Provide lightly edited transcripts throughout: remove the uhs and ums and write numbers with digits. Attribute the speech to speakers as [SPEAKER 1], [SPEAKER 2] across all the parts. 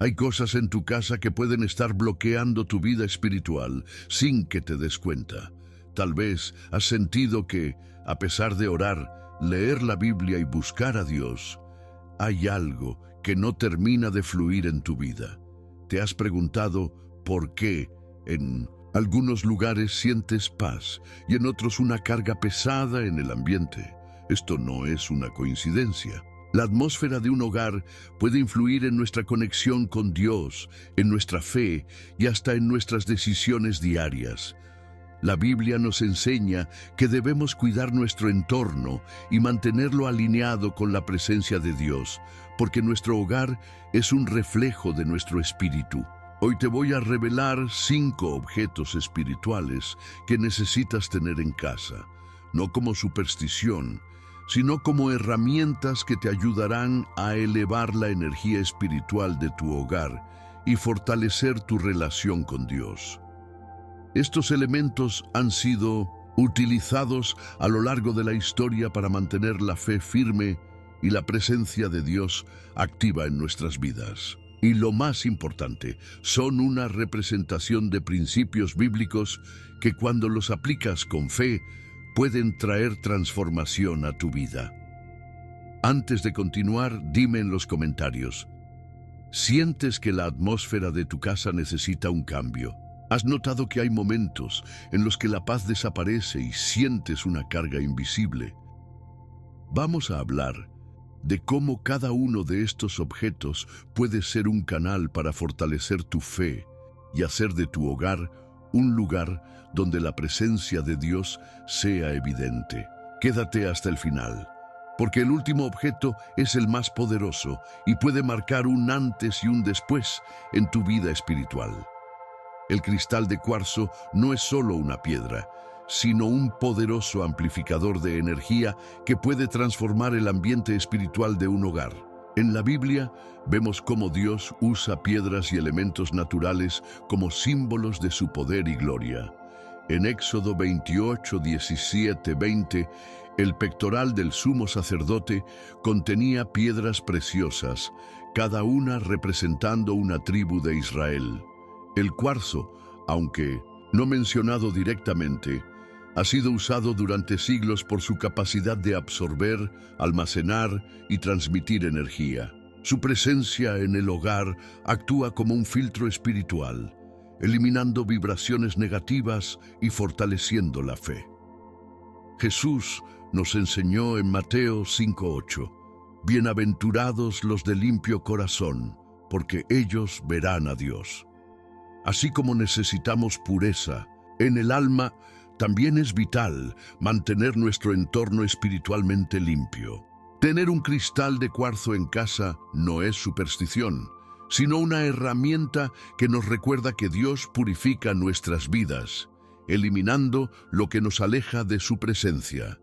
[SPEAKER 1] Hay cosas en tu casa que pueden estar bloqueando tu vida espiritual sin que te des cuenta. Tal vez has sentido que, a pesar de orar, leer la Biblia y buscar a Dios, hay algo que no termina de fluir en tu vida. ¿Te has preguntado por qué en algunos lugares sientes paz y en otros una carga pesada en el ambiente? Esto no es una coincidencia. La atmósfera de un hogar puede influir en nuestra conexión con Dios, en nuestra fe y hasta en nuestras decisiones diarias. La Biblia nos enseña que debemos cuidar nuestro entorno y mantenerlo alineado con la presencia de Dios, porque nuestro hogar es un reflejo de nuestro espíritu. Hoy te voy a revelar 5 objetos espirituales que necesitas tener en casa, no como superstición, sino como herramientas que te ayudarán a elevar la energía espiritual de tu hogar y fortalecer tu relación con Dios. Estos elementos han sido utilizados a lo largo de la historia para mantener la fe firme y la presencia de Dios activa en nuestras vidas. Y lo más importante, son una representación de principios bíblicos que cuando los aplicas con fe, pueden traer transformación a tu vida. Antes de continuar, dime en los comentarios, ¿sientes que la atmósfera de tu casa necesita un cambio? ¿Has notado que hay momentos en los que la paz desaparece y sientes una carga invisible? Vamos a hablar de cómo cada uno de estos objetos puede ser un canal para fortalecer tu fe y hacer de tu hogar un lugar donde la presencia de Dios sea evidente. Quédate hasta el final, porque el último objeto es el más poderoso y puede marcar un antes y un después en tu vida espiritual. El cristal de cuarzo no es solo una piedra, sino un poderoso amplificador de energía que puede transformar el ambiente espiritual de un hogar. En la Biblia vemos cómo Dios usa piedras y elementos naturales como símbolos de su poder y gloria. En Éxodo 28, 17, 20, el pectoral del sumo sacerdote contenía piedras preciosas, cada una representando una tribu de Israel. El cuarzo, aunque no mencionado directamente, ha sido usado durante siglos por su capacidad de absorber, almacenar y transmitir energía. Su presencia en el hogar actúa como un filtro espiritual, eliminando vibraciones negativas y fortaleciendo la fe. Jesús nos enseñó en Mateo 5:8, «Bienaventurados los de limpio corazón, porque ellos verán a Dios». Así como necesitamos pureza en el alma, también es vital mantener nuestro entorno espiritualmente limpio. Tener un cristal de cuarzo en casa no es superstición, sino una herramienta que nos recuerda que Dios purifica nuestras vidas, eliminando lo que nos aleja de su presencia.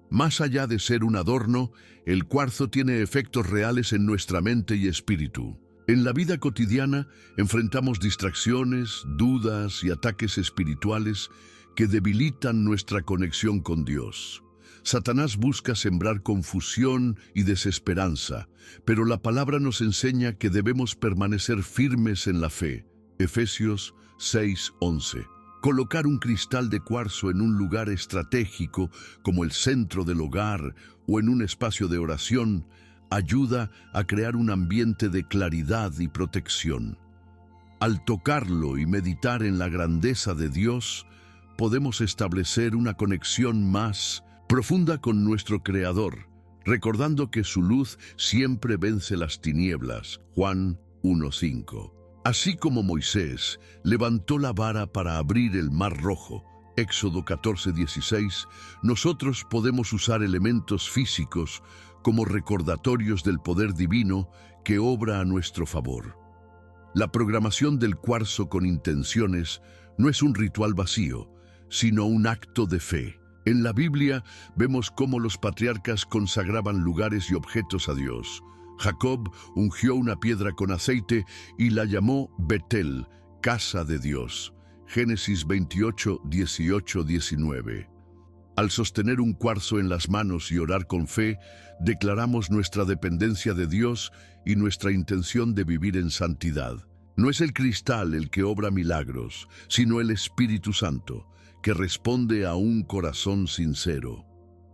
[SPEAKER 1] Más allá de ser un adorno, el cuarzo tiene efectos reales en nuestra mente y espíritu. En la vida cotidiana enfrentamos distracciones, dudas y ataques espirituales que debilitan nuestra conexión con Dios. Satanás busca sembrar confusión y desesperanza, pero la palabra nos enseña que debemos permanecer firmes en la fe. Efesios 6:11. Colocar un cristal de cuarzo en un lugar estratégico como el centro del hogar o en un espacio de oración ayuda a crear un ambiente de claridad y protección. Al tocarlo y meditar en la grandeza de Dios, podemos establecer una conexión más profunda con nuestro Creador, recordando que su luz siempre vence las tinieblas. Juan 1:5. Así como Moisés levantó la vara para abrir el Mar Rojo, Éxodo 14:16, nosotros podemos usar elementos físicos como recordatorios del poder divino que obra a nuestro favor. La programación del cuarzo con intenciones no es un ritual vacío, sino un acto de fe. En la Biblia vemos cómo los patriarcas consagraban lugares y objetos a Dios. Jacob ungió una piedra con aceite y la llamó Betel, casa de Dios. Génesis 28, 18, 19. Al sostener un cuarzo en las manos y orar con fe, declaramos nuestra dependencia de Dios y nuestra intención de vivir en santidad. No es el cristal el que obra milagros, sino el Espíritu Santo, que responde a un corazón sincero.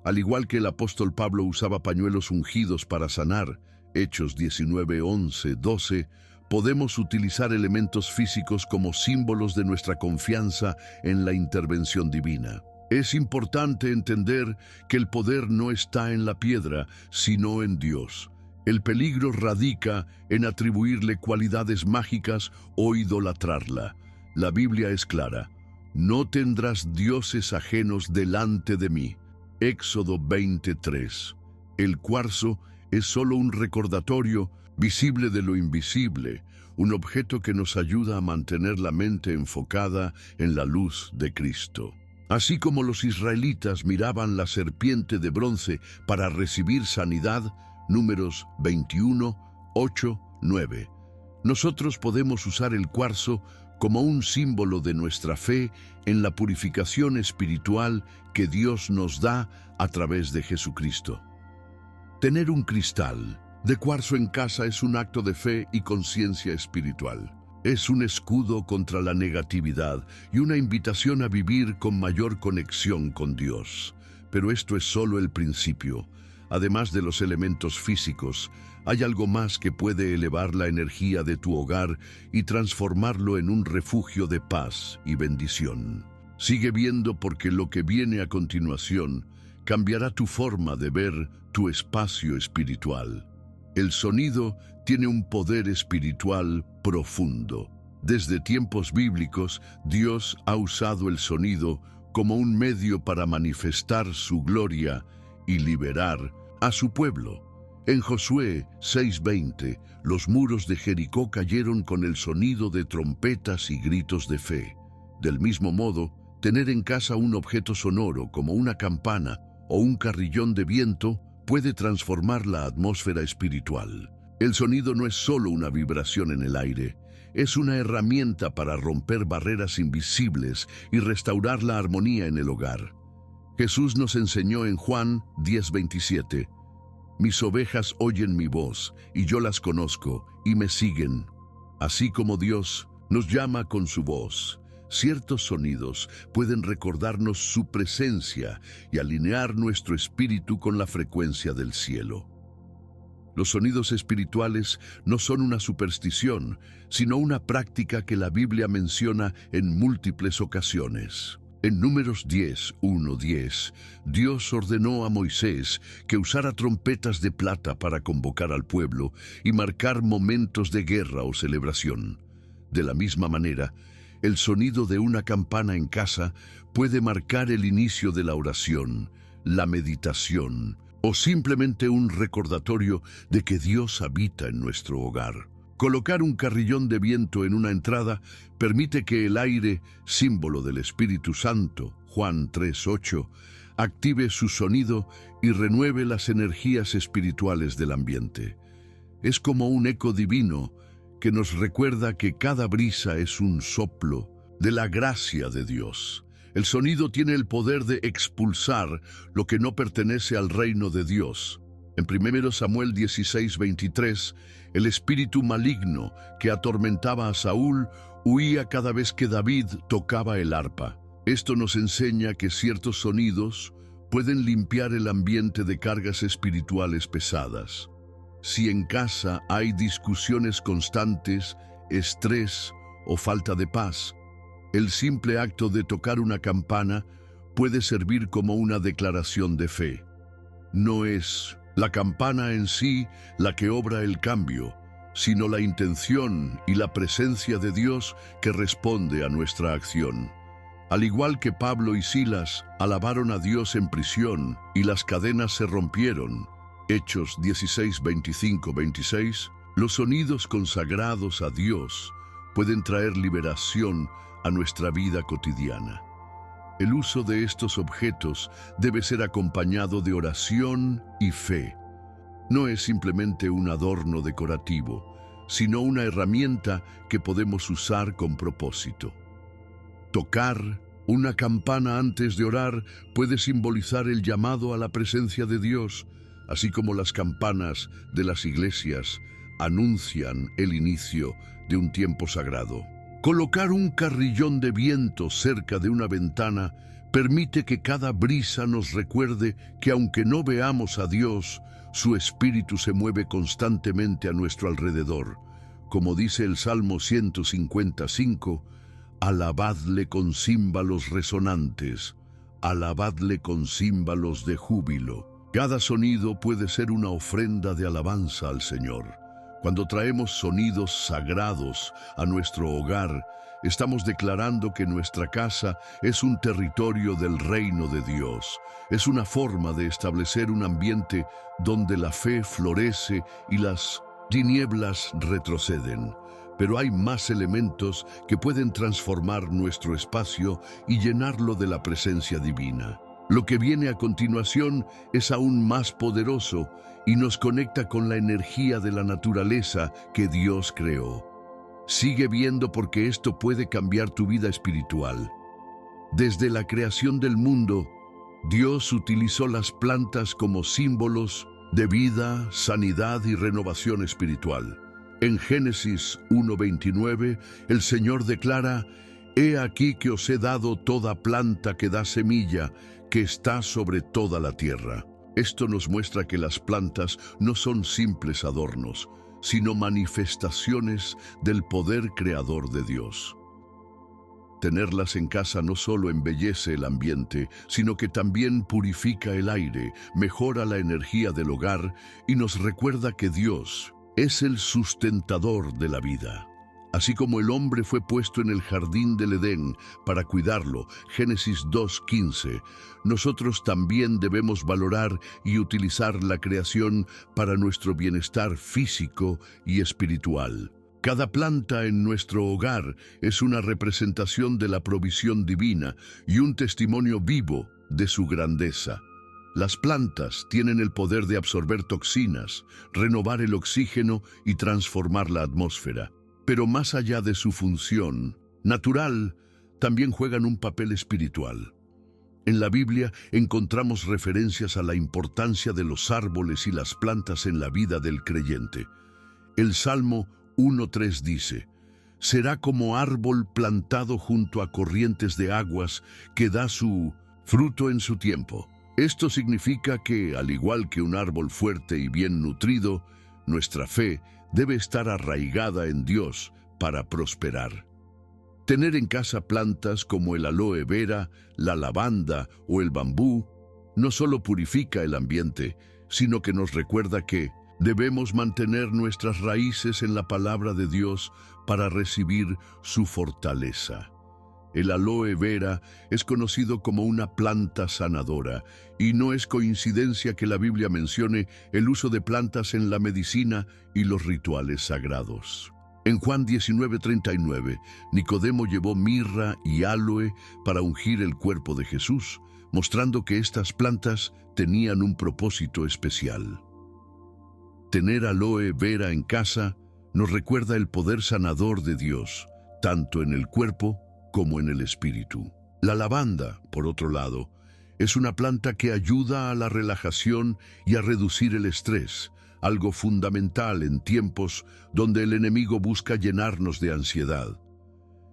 [SPEAKER 1] Al igual que el apóstol Pablo usaba pañuelos ungidos para sanar, Hechos 19, 11, 12, podemos utilizar elementos físicos como símbolos de nuestra confianza en la intervención divina. Es importante entender que el poder no está en la piedra, sino en Dios. El peligro radica en atribuirle cualidades mágicas o idolatrarla. La Biblia es clara: no tendrás dioses ajenos delante de mí. Éxodo 23. El cuarzo es solo un recordatorio visible de lo invisible, un objeto que nos ayuda a mantener la mente enfocada en la luz de Cristo. Así como los israelitas miraban la serpiente de bronce para recibir sanidad, Números 21, 8, 9. Nosotros podemos usar el cuarzo como un símbolo de nuestra fe en la purificación espiritual que Dios nos da a través de Jesucristo. Tener un cristal de cuarzo en casa es un acto de fe y conciencia espiritual. Es un escudo contra la negatividad y una invitación a vivir con mayor conexión con Dios. Pero esto es solo el principio. Además de los elementos físicos, hay algo más que puede elevar la energía de tu hogar y transformarlo en un refugio de paz y bendición. Sigue viendo, porque lo que viene a continuación cambiará tu forma de ver tu espacio espiritual. El sonido tiene un poder espiritual profundo. Desde tiempos bíblicos, Dios ha usado el sonido como un medio para manifestar su gloria y liberar a su pueblo. En Josué 6:20, los muros de Jericó cayeron con el sonido de trompetas y gritos de fe. Del mismo modo, tener en casa un objeto sonoro como una campana o un carrillón de viento puede transformar la atmósfera espiritual. El sonido no es solo una vibración en el aire, es una herramienta para romper barreras invisibles y restaurar la armonía en el hogar. Jesús nos enseñó en Juan 10:27, «Mis ovejas oyen mi voz, y yo las conozco, y me siguen». Así como Dios nos llama con su voz, ciertos sonidos pueden recordarnos su presencia y alinear nuestro espíritu con la frecuencia del cielo. Los sonidos espirituales no son una superstición, sino una práctica que la Biblia menciona en múltiples ocasiones. En Números 10:10, Dios ordenó a Moisés que usara trompetas de plata para convocar al pueblo y marcar momentos de guerra o celebración. De la misma manera, el sonido de una campana en casa puede marcar el inicio de la oración, la meditación o simplemente un recordatorio de que Dios habita en nuestro hogar. Colocar un carrillón de viento en una entrada permite que el aire, símbolo del Espíritu Santo, Juan 3:8, active su sonido y renueve las energías espirituales del ambiente. Es como un eco divino que nos recuerda que cada brisa es un soplo de la gracia de Dios. El sonido tiene el poder de expulsar lo que no pertenece al reino de Dios. En 1 Samuel 16:23, el espíritu maligno que atormentaba a Saúl huía cada vez que David tocaba el arpa. Esto nos enseña que ciertos sonidos pueden limpiar el ambiente de cargas espirituales pesadas. Si en casa hay discusiones constantes, estrés o falta de paz, el simple acto de tocar una campana puede servir como una declaración de fe. No es la campana en sí la que obra el cambio, sino la intención y la presencia de Dios que responde a nuestra acción. Al igual que Pablo y Silas alabaron a Dios en prisión y las cadenas se rompieron, Hechos 16:25-26, los sonidos consagrados a Dios pueden traer liberación a nuestra vida cotidiana. El uso de estos objetos debe ser acompañado de oración y fe. No es simplemente un adorno decorativo, sino una herramienta que podemos usar con propósito. Tocar Una campana antes de orar puede simbolizar el llamado a la presencia de Dios, así como las campanas de las iglesias anuncian el inicio de un tiempo sagrado. Colocar un carrillón de viento cerca de una ventana permite que cada brisa nos recuerde que aunque no veamos a Dios, su espíritu se mueve constantemente a nuestro alrededor. Como dice el Salmo 155, alabadle con címbalos resonantes, alabadle con címbalos de júbilo. Cada sonido puede ser una ofrenda de alabanza al Señor. Cuando traemos sonidos sagrados a nuestro hogar, estamos declarando que nuestra casa es un territorio del reino de Dios. Es una forma de establecer un ambiente donde la fe florece y las tinieblas retroceden. Pero hay más elementos que pueden transformar nuestro espacio y llenarlo de la presencia divina. Lo que viene a continuación es aún más poderoso y nos conecta con la energía de la naturaleza que Dios creó. Sigue viendo porque esto puede cambiar tu vida espiritual. Desde la creación del mundo, Dios utilizó las plantas como símbolos de vida, sanidad y renovación espiritual. En Génesis 1:29, el Señor declara: «He aquí que os he dado toda planta que da semilla, que está sobre toda la tierra». Esto nos muestra que las plantas no son simples adornos, sino manifestaciones del poder creador de Dios. Tenerlas en casa no solo embellece el ambiente, sino que también purifica el aire, mejora la energía del hogar y nos recuerda que Dios es el sustentador de la vida. Así como el hombre fue puesto en el jardín del Edén para cuidarlo, Génesis 2:15, nosotros también debemos valorar y utilizar la creación para nuestro bienestar físico y espiritual. Cada planta en nuestro hogar es una representación de la provisión divina y un testimonio vivo de su grandeza. Las plantas tienen el poder de absorber toxinas, renovar el oxígeno y transformar la atmósfera. Pero más allá de su función natural, también juegan un papel espiritual. En la Biblia encontramos referencias a la importancia de los árboles y las plantas en la vida del creyente. El Salmo 1:3 dice: «Será como árbol plantado junto a corrientes de aguas que da su fruto en su tiempo». Esto significa que, al igual que un árbol fuerte y bien nutrido, nuestra fe debe estar arraigada en Dios para prosperar. Tener en casa plantas como el aloe vera, la lavanda o el bambú no solo purifica el ambiente, sino que nos recuerda que debemos mantener nuestras raíces en la palabra de Dios para recibir su fortaleza. El aloe vera es conocido como una planta sanadora, y no es coincidencia que la Biblia mencione el uso de plantas en la medicina y los rituales sagrados. En Juan 19:39, Nicodemo llevó mirra y aloe para ungir el cuerpo de Jesús, mostrando que estas plantas tenían un propósito especial. Tener aloe vera en casa nos recuerda el poder sanador de Dios, tanto en el cuerpo como en el espíritu. La lavanda, por otro lado, es una planta que ayuda a la relajación y a reducir el estrés, algo fundamental en tiempos donde el enemigo busca llenarnos de ansiedad.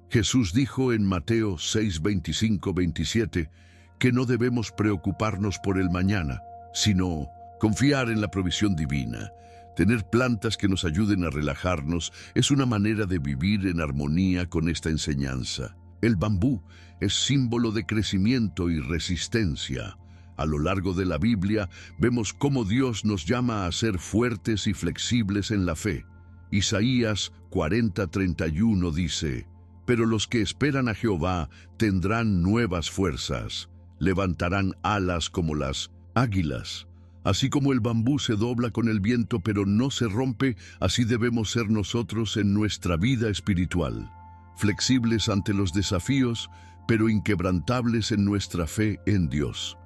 [SPEAKER 1] Jesús dijo en Mateo 6:25-27 que no debemos preocuparnos por el mañana, sino confiar en la provisión divina. Tener plantas que nos ayuden a relajarnos es una manera de vivir en armonía con esta enseñanza. El bambú es símbolo de crecimiento y resistencia. A lo largo de la Biblia vemos cómo Dios nos llama a ser fuertes y flexibles en la fe. Isaías 40:31 dice: «Pero los que esperan a Jehová tendrán nuevas fuerzas, levantarán alas como las águilas». Así como el bambú se dobla con el viento pero no se rompe, así debemos ser nosotros en nuestra vida espiritual. Flexibles ante los desafíos, pero inquebrantables en nuestra fe en Dios.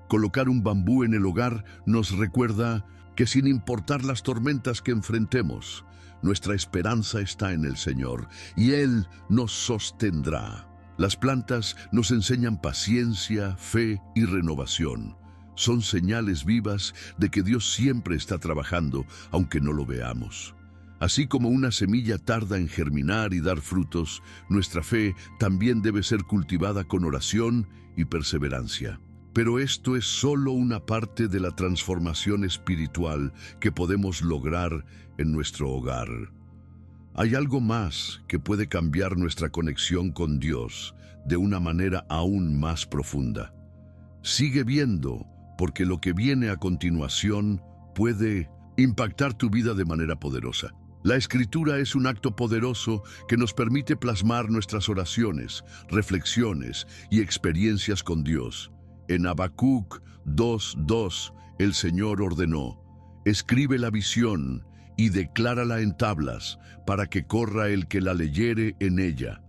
[SPEAKER 1] Colocar un bambú en el hogar nos recuerda que sin importar las tormentas que enfrentemos, nuestra esperanza está en el Señor y Él nos sostendrá. Las plantas nos enseñan paciencia, fe y renovación. Son señales vivas de que Dios siempre está trabajando, aunque no lo veamos. Así como una semilla tarda en germinar y dar frutos, nuestra fe también debe ser cultivada con oración y perseverancia. Pero esto es solo una parte de la transformación espiritual que podemos lograr en nuestro hogar. Hay algo más que puede cambiar nuestra conexión con Dios de una manera aún más profunda. Sigue viendo, porque lo que viene a continuación puede impactar tu vida de manera poderosa. La Escritura es un acto poderoso que nos permite plasmar nuestras oraciones, reflexiones y experiencias con Dios. En Habacuc 2:2, el Señor ordenó: escribe la visión y declárala en tablas, para que corra el que la leyere en ella.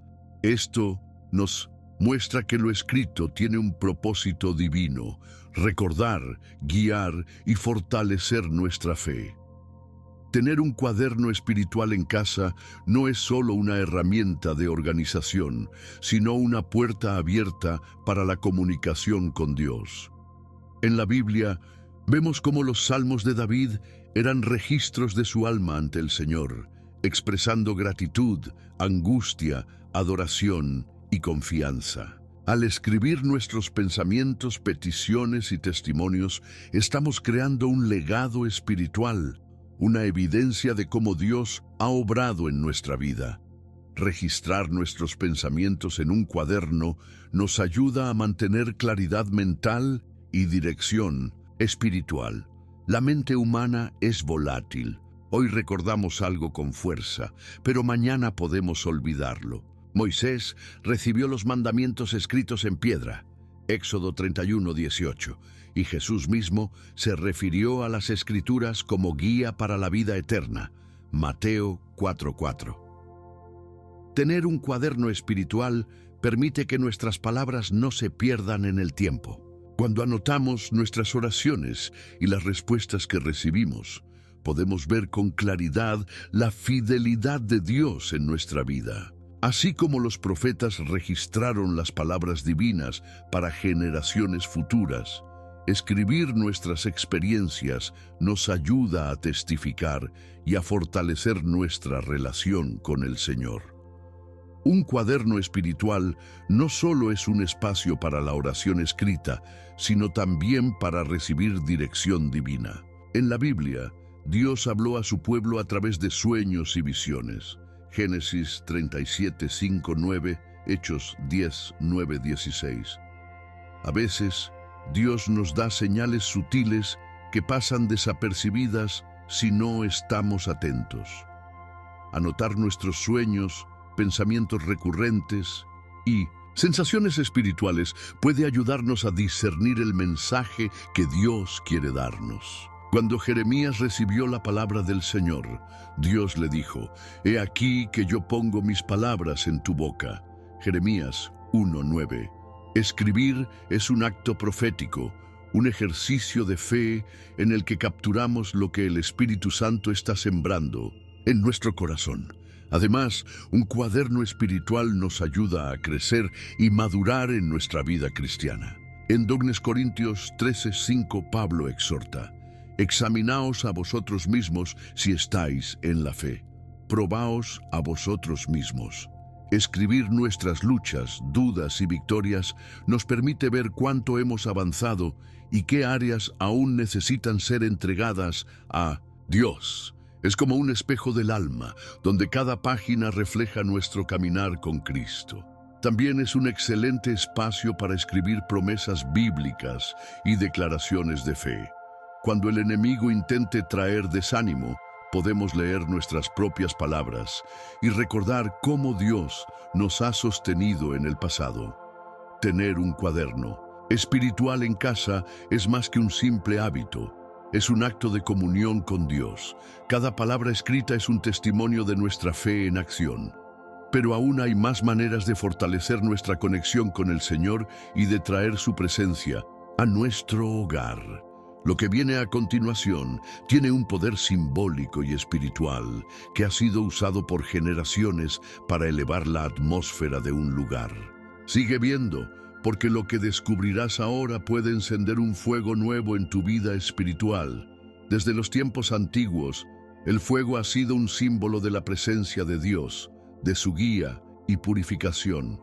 [SPEAKER 1] Esto nos muestra que lo escrito tiene un propósito divino: recordar, guiar y fortalecer nuestra fe. Tener un cuaderno espiritual en casa no es solo una herramienta de organización, sino una puerta abierta para la comunicación con Dios. En la Biblia, vemos cómo los salmos de David eran registros de su alma ante el Señor, expresando gratitud, angustia, adoración y confianza. Al escribir nuestros pensamientos, peticiones y testimonios, estamos creando un legado espiritual, una evidencia de cómo Dios ha obrado en nuestra vida. Registrar nuestros pensamientos en un cuaderno nos ayuda a mantener claridad mental y dirección espiritual. La mente humana es volátil. Hoy recordamos algo con fuerza, pero mañana podemos olvidarlo. Moisés recibió los mandamientos escritos en piedra, Éxodo 31:18, y Jesús mismo se refirió a las Escrituras como guía para la vida eterna, Mateo 4:4. Tener un cuaderno espiritual permite que nuestras palabras no se pierdan en el tiempo. Cuando anotamos nuestras oraciones y las respuestas que recibimos, podemos ver con claridad la fidelidad de Dios en nuestra vida. Así como los profetas registraron las palabras divinas para generaciones futuras, escribir nuestras experiencias nos ayuda a testificar y a fortalecer nuestra relación con el Señor. Un cuaderno espiritual no solo es un espacio para la oración escrita, sino también para recibir dirección divina. En la Biblia, Dios habló a su pueblo a través de sueños y visiones. Génesis 37:5-9, Hechos 10:9-16. A veces, Dios nos da señales sutiles que pasan desapercibidas si no estamos atentos. Anotar nuestros sueños, pensamientos recurrentes y sensaciones espirituales puede ayudarnos a discernir el mensaje que Dios quiere darnos. Cuando Jeremías recibió la palabra del Señor, Dios le dijo: «He aquí que yo pongo mis palabras en tu boca». Jeremías 1:9. Escribir es un acto profético, un ejercicio de fe en el que capturamos lo que el Espíritu Santo está sembrando en nuestro corazón. Además, un cuaderno espiritual nos ayuda a crecer y madurar en nuestra vida cristiana. En 2 Corintios 13:5, Pablo exhorta: «Examinaos a vosotros mismos si estáis en la fe. Probaos a vosotros mismos». Escribir nuestras luchas, dudas y victorias nos permite ver cuánto hemos avanzado y qué áreas aún necesitan ser entregadas a Dios. Es como un espejo del alma, donde cada página refleja nuestro caminar con Cristo. También es un excelente espacio para escribir promesas bíblicas y declaraciones de fe. Cuando el enemigo intente traer desánimo, podemos leer nuestras propias palabras y recordar cómo Dios nos ha sostenido en el pasado. Tener un cuaderno espiritual en casa es más que un simple hábito. Es un acto de comunión con Dios. Cada palabra escrita es un testimonio de nuestra fe en acción. Pero aún hay más maneras de fortalecer nuestra conexión con el Señor y de traer su presencia a nuestro hogar. Lo que viene a continuación tiene un poder simbólico y espiritual que ha sido usado por generaciones para elevar la atmósfera de un lugar. Sigue viendo, porque lo que descubrirás ahora puede encender un fuego nuevo en tu vida espiritual. Desde los tiempos antiguos, el fuego ha sido un símbolo de la presencia de Dios, de su guía y purificación.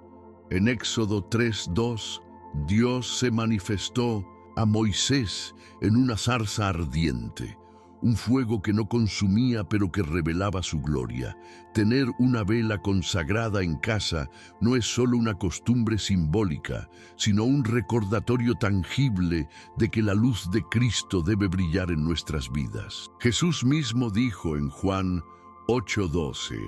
[SPEAKER 1] En Éxodo 3:2, Dios se manifestó a Moisés en una zarza ardiente, un fuego que no consumía pero que revelaba su gloria. Tener una vela consagrada en casa no es solo una costumbre simbólica, sino un recordatorio tangible de que la luz de Cristo debe brillar en nuestras vidas. Jesús mismo dijo en Juan 8:12,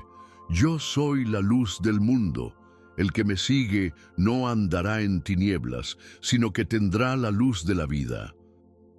[SPEAKER 1] «Yo soy la luz del mundo. El que me sigue no andará en tinieblas, sino que tendrá la luz de la vida».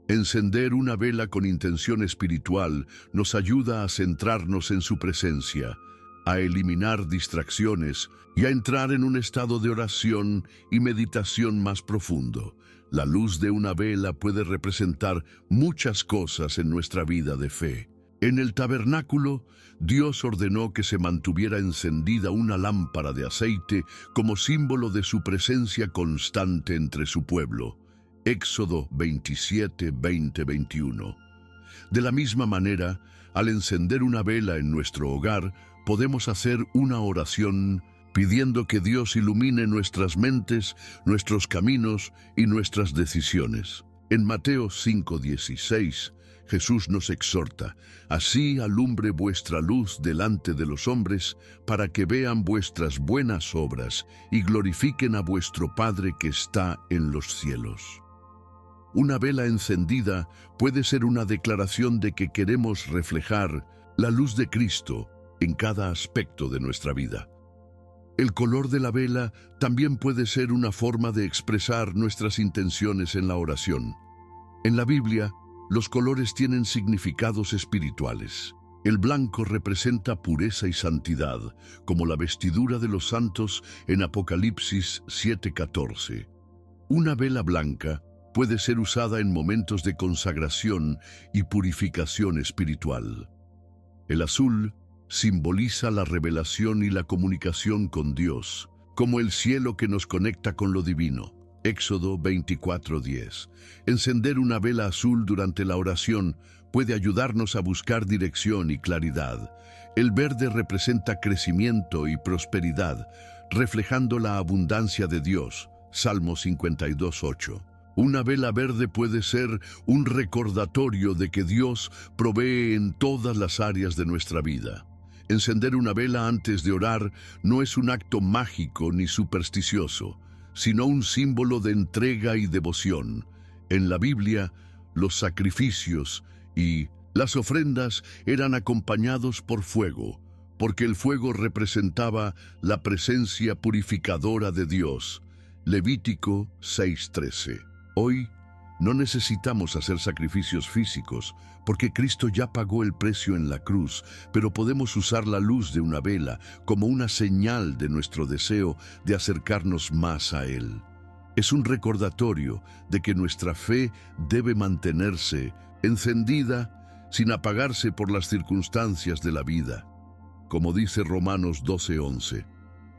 [SPEAKER 1] Encender una vela con intención espiritual nos ayuda a centrarnos en su presencia, a eliminar distracciones y a entrar en un estado de oración y meditación más profundo. La luz de una vela puede representar muchas cosas en nuestra vida de fe. En el tabernáculo, Dios ordenó que se mantuviera encendida una lámpara de aceite como símbolo de su presencia constante entre su pueblo. Éxodo 27, 20, 21. De la misma manera, al encender una vela en nuestro hogar, podemos hacer una oración pidiendo que Dios ilumine nuestras mentes, nuestros caminos y nuestras decisiones. En Mateo 5:16, Jesús nos exhorta: «Así alumbre vuestra luz delante de los hombres, para que vean vuestras buenas obras y glorifiquen a vuestro Padre que está en los cielos». Una vela encendida puede ser una declaración de que queremos reflejar la luz de Cristo en cada aspecto de nuestra vida. El color de la vela también puede ser una forma de expresar nuestras intenciones en la oración. En la Biblia, los colores tienen significados espirituales. El blanco representa pureza y santidad, como la vestidura de los santos en Apocalipsis 7:14. Una vela blanca puede ser usada en momentos de consagración y purificación espiritual. El azul simboliza la revelación y la comunicación con Dios, como el cielo que nos conecta con lo divino. Éxodo 24:10. Encender una vela azul durante la oración puede ayudarnos a buscar dirección y claridad. El verde representa crecimiento y prosperidad, reflejando la abundancia de Dios. Salmo 52:8. Una vela verde puede ser un recordatorio de que Dios provee en todas las áreas de nuestra vida. Encender una vela antes de orar no es un acto mágico ni supersticioso, sino un símbolo de entrega y devoción. En la Biblia, los sacrificios y las ofrendas eran acompañados por fuego, porque el fuego representaba la presencia purificadora de Dios. Levítico 6:13. Hoy no necesitamos hacer sacrificios físicos, porque Cristo ya pagó el precio en la cruz, pero podemos usar la luz de una vela como una señal de nuestro deseo de acercarnos más a Él. Es un recordatorio de que nuestra fe debe mantenerse encendida sin apagarse por las circunstancias de la vida. Como dice Romanos 12:11,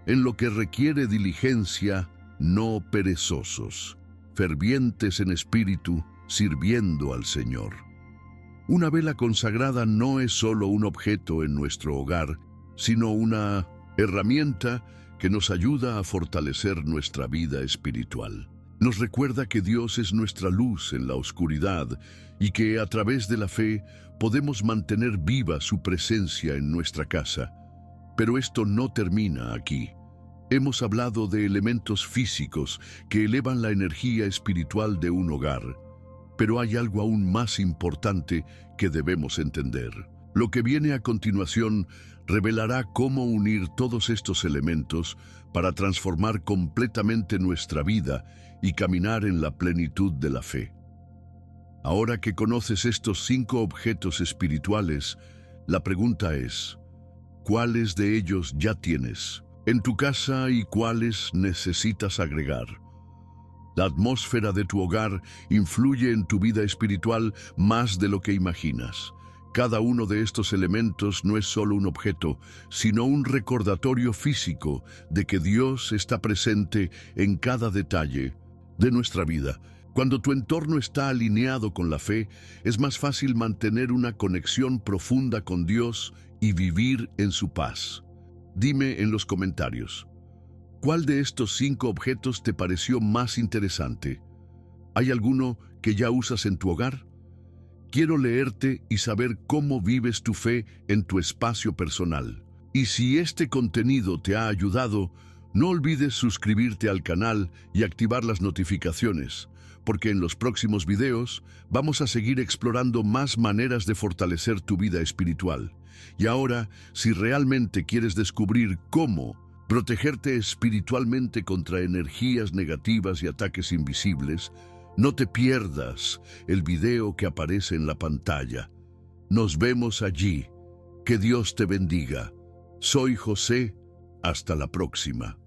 [SPEAKER 1] en lo que requiere diligencia, no perezosos, fervientes en espíritu, sirviendo al Señor. Una vela consagrada no es solo un objeto en nuestro hogar, sino una herramienta que nos ayuda a fortalecer nuestra vida espiritual. Nos recuerda que Dios es nuestra luz en la oscuridad y que a través de la fe podemos mantener viva su presencia en nuestra casa. Pero esto no termina aquí. Hemos hablado de elementos físicos que elevan la energía espiritual de un hogar, pero hay algo aún más importante que debemos entender. Lo que viene a continuación revelará cómo unir todos estos elementos para transformar completamente nuestra vida y caminar en la plenitud de la fe. Ahora que conoces estos 5 objetos espirituales, la pregunta es, ¿cuáles de ellos ya tienes en tu casa y cuáles necesitas agregar? La atmósfera de tu hogar influye en tu vida espiritual más de lo que imaginas. Cada uno de estos elementos no es solo un objeto, sino un recordatorio físico de que Dios está presente en cada detalle de nuestra vida. Cuando tu entorno está alineado con la fe, es más fácil mantener una conexión profunda con Dios y vivir en su paz. Dime en los comentarios, ¿cuál de estos 5 objetos te pareció más interesante? ¿Hay alguno que ya usas en tu hogar? Quiero leerte y saber cómo vives tu fe en tu espacio personal. Y si este contenido te ha ayudado, no olvides suscribirte al canal y activar las notificaciones, porque en los próximos videos vamos a seguir explorando más maneras de fortalecer tu vida espiritual. Y ahora, si realmente quieres descubrir cómo protegerte espiritualmente contra energías negativas y ataques invisibles, no te pierdas el video que aparece en la pantalla. Nos vemos allí. Que Dios te bendiga. Soy José. Hasta la próxima.